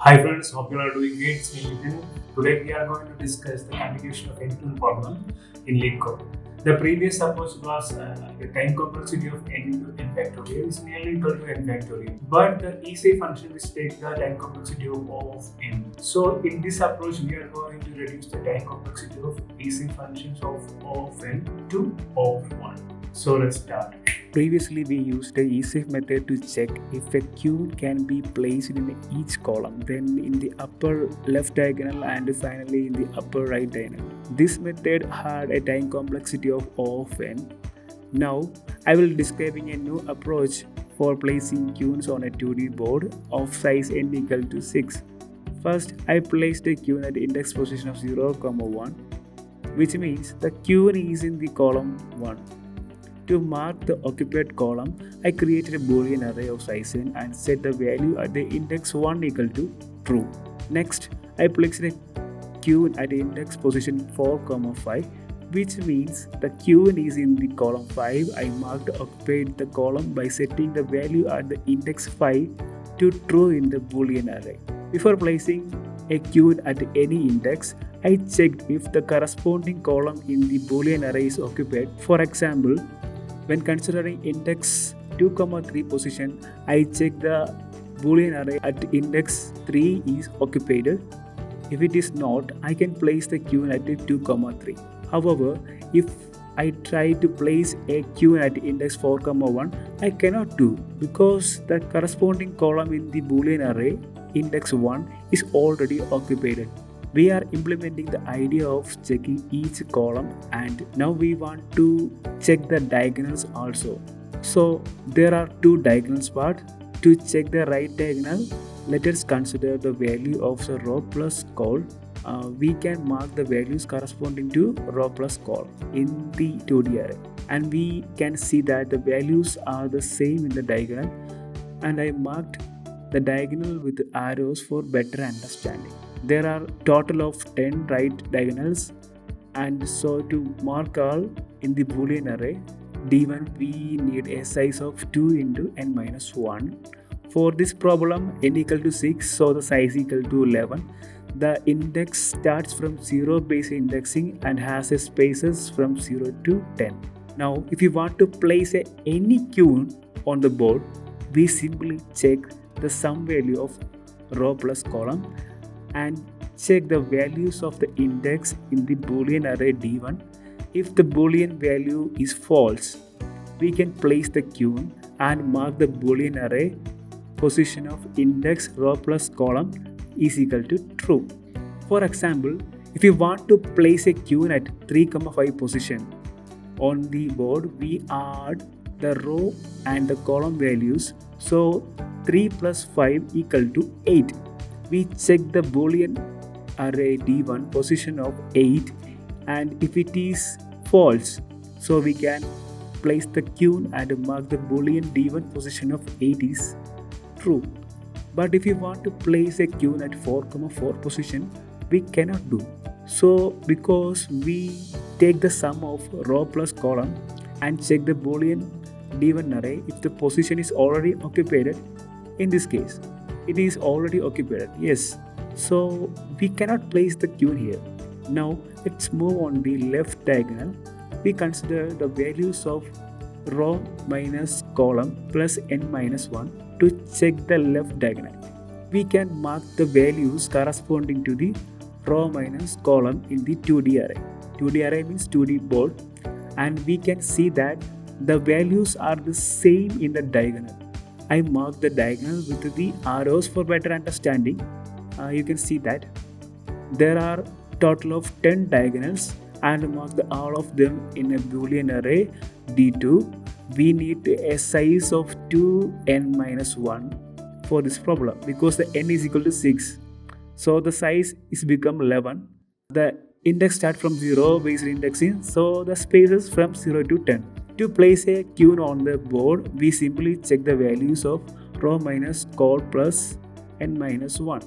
Hi friends, hope you are doing great. It's me Nitin. Today we are going to discuss the continuation of N-queen problem in Leetcode. The previous approach was the time complexity of n into n factorial is nearly equal to n factorial. But the easy function which takes the time complexity of O of n. So in this approach we are going to reduce the time complexity of easy functions of O of n to O of 1. So let's start. Previously, we used the easy method to check if a queue can be placed in each column, then in the upper left diagonal and finally in the upper right diagonal. This method had a time complexity of O of n. Now, I will be describing a new approach for placing queues on a 2D board of size n equal to 6. First, I placed a queue at the index position of 0, 1, which means the queue is in the column 1. To mark the occupied column, I created a Boolean array of size n and set the value at the index 1 equal to true. Next, I placed a queue at the index position 4, 5, which means the queue is in the column 5. I marked occupied the column by setting the value at the index 5 to true in the Boolean array. Before placing a queue at any index, I checked if the corresponding column in the Boolean array is occupied. For example, when considering index 2, 3 position, I check the Boolean array at index 3 is occupied. If it is not, I can place the queue at 2, 3. However, if I try to place a queue at index 4, 1, I cannot do because the corresponding column in the Boolean array index 1 is already occupied. We are implementing the idea of checking each column, and now we want to check the diagonals also. So there are two diagonals part. To check the right diagonal, let us consider the value of the row plus col. We can mark the values corresponding to row plus col in the 2D array, and we can see that the values are the same in the diagonal, and I marked the diagonal with arrows for better understanding. There are total of 10 right diagonals, and so to mark all in the Boolean array D1 we need a size of 2 into n minus 1. For this problem n equal to 6, so the size equal to 11. The index starts from 0 base indexing and has a spaces from 0 to 10. Now if you want to place any queue on the board, we simply check the sum value of row plus column and check the values of the index in the Boolean array D1. If the Boolean value is false, we can place the queue and mark the Boolean array position of index row plus column is equal to true. For example, if you want to place a queue at 3, 5 position on the board, we add the row and the column values. So 3 plus 5 equal to 8. We check the Boolean array D1 position of 8, and if it is false, so we can place the queue and mark the Boolean D1 position of 8 is true. But if you want to place a queue at 4, 4 position, we cannot do. So because we take the sum of row plus column and check the Boolean D1 array if the position is already occupied. In this case, it is already occupied, yes, so we cannot place the queue here. Now let's move on the left diagonal. We consider the values of row minus column plus n minus 1 to check the left diagonal. We can mark the values corresponding to the row minus column in the 2D array. 2D array means 2D board, and we can see that the values are the same in the diagonal. I mark the diagonal with the arrows for better understanding. You can see that there are total of 10 diagonals and mark all of them in a Boolean array D2. We need a size of 2n minus 1 for this problem because the n is equal to 6. So the size is become 11. The index start from 0 based indexing, so the spaces from 0 to 10. To place a queue on the board, we simply check the values of row minus col plus n minus 1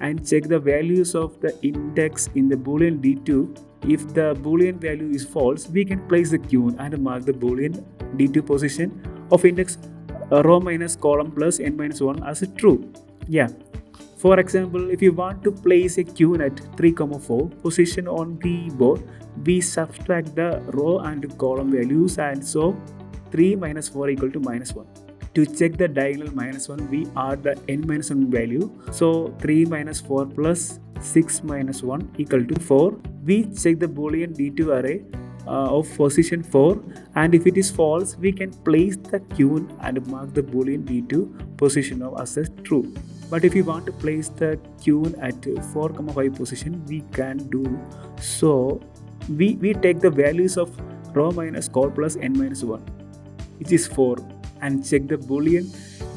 and check the values of the index in the Boolean D2. If the Boolean value is false, we can place the queue and mark the Boolean D2 position of index row minus column plus n minus 1 as a true. Yeah. For example, if you want to place a queen at 3, 4 position on the board, we subtract the row and column values, and so 3 minus 4 equal to minus 1. To check the diagonal minus 1, we add the n minus 1 value. So 3 minus 4 plus 6 minus 1 equal to 4. We check the Boolean D2 array of position 4, and if it is false, we can place the queen and mark the Boolean D2 position of as true. But if you want to place the queen at 4, 5 position, we can do so. We take the values of row minus col plus n minus 1, which is 4, and check the Boolean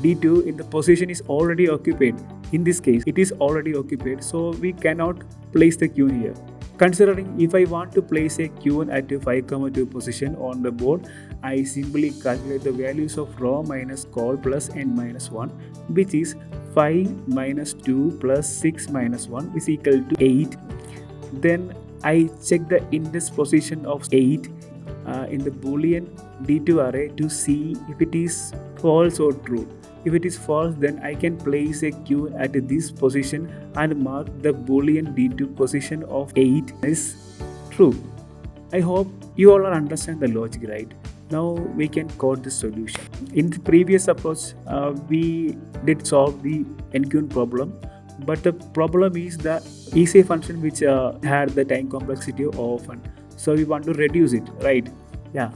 D2 in the position is already occupied. In this case, it is already occupied, so we cannot place the queen here. Considering if I want to place a queen at 5, 2 position on the board, I simply calculate the values of row minus col plus n minus 1, which is 5 minus 2 plus 6 minus 1 is equal to 8. Then I check the index position of 8 in the Boolean D2 array to see if it is false or true. If it is false, then I can place a queen at this position and mark the Boolean D2 position of 8 is true. I hope you all understand the logic, right? Now we can code the solution. In the previous approach, we did solve the n-queen problem, but the problem is the easy function which had the time complexity of n. So we want to reduce it, right? Yeah.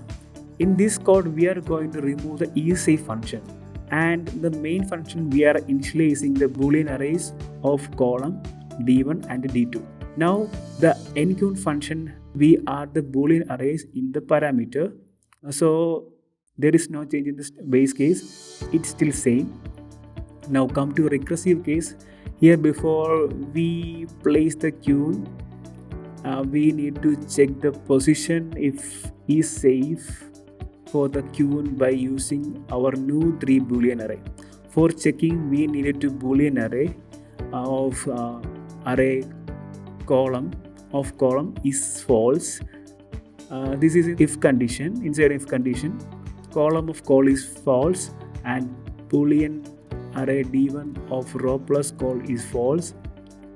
In this code, we are going to remove the easy function, and the main function we are initializing the Boolean arrays of column D1 and D2. Now the n-queen function, we add the Boolean arrays in the parameter, so there is no change in this base case, it's still same. Now come to recursive case. Here before we place the queen, we need to check the position if is safe for the queen by using our new 3 Boolean array. For checking, we needed to Boolean array of array column of column is false. This is if condition. Inside if condition, column of col is false, and Boolean array D1 of row plus col is false,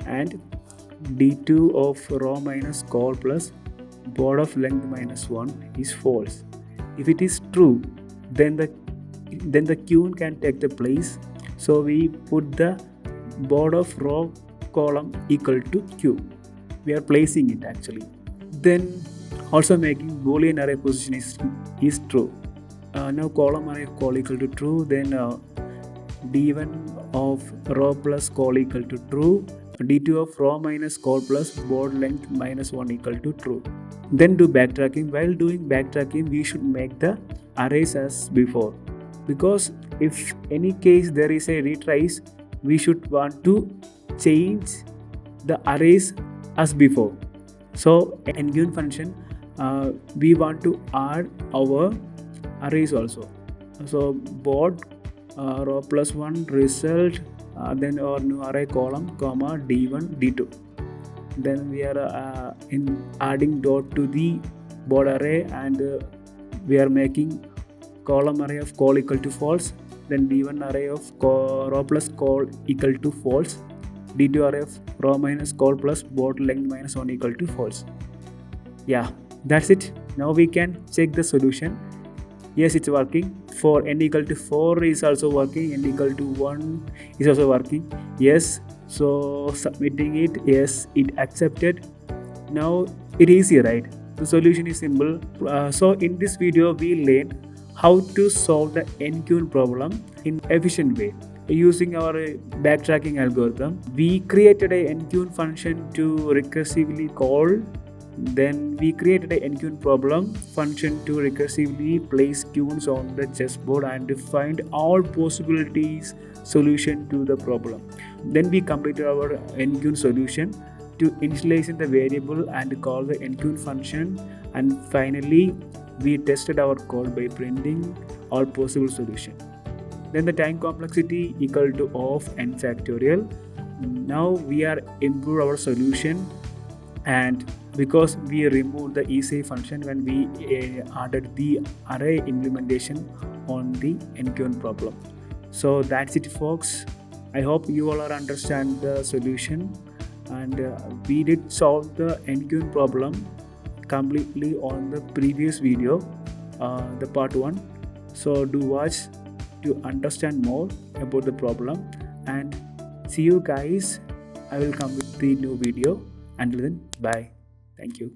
and D2 of row minus col plus board of length minus 1 is false. If it is true, then the queen can take the place. So we put the board of row column equal to q. We are placing it actually. Then also making Boolean array position is true. Now column array of col equal to true. Then D1 of row plus col equal to true. D2 of row minus col plus board length minus 1 equal to true. Then do backtracking. While doing backtracking, we should make the arrays as before, because if any case there is a retrace, we should want to change the arrays as before. So n-queen function, we want to add our arrays also. So board row plus 1 result, then our new array column comma D1 D2. Then we are adding dot to the board array, and we are making column array of col equal to false, then D1 array of row plus col equal to false, D2 array of row minus col plus board length minus 1 equal to false. Yeah, that's it. Now we can check the solution. Yes, it's working. For n equal to 4 is also working, n equal to 1 is also working. Yes, so submitting it, yes, it accepted. Now it is easy, right? The solution is simple. So in this video we learned how to solve the n-queen problem in efficient way using our backtracking algorithm. We created a n-queen function to recursively call. Then we created a n-queen problem function to recursively place queens on the chessboard and find all possibilities solution to the problem. Then we completed our n-queen solution to initialize the variable and call the n-queen function, and finally we tested our code by printing all possible solution. Then the time complexity equal to of n factorial. Now we are improve our solution, and because we removed the easy function when we added the array implementation on the n-queen problem. So that's it folks. I hope you all are understand the solution, and we did solve the N-queen problem completely on the previous video, the part 1. So do watch to understand more about the problem, and see you guys. I will come with the new video. Until then, bye. Thank you.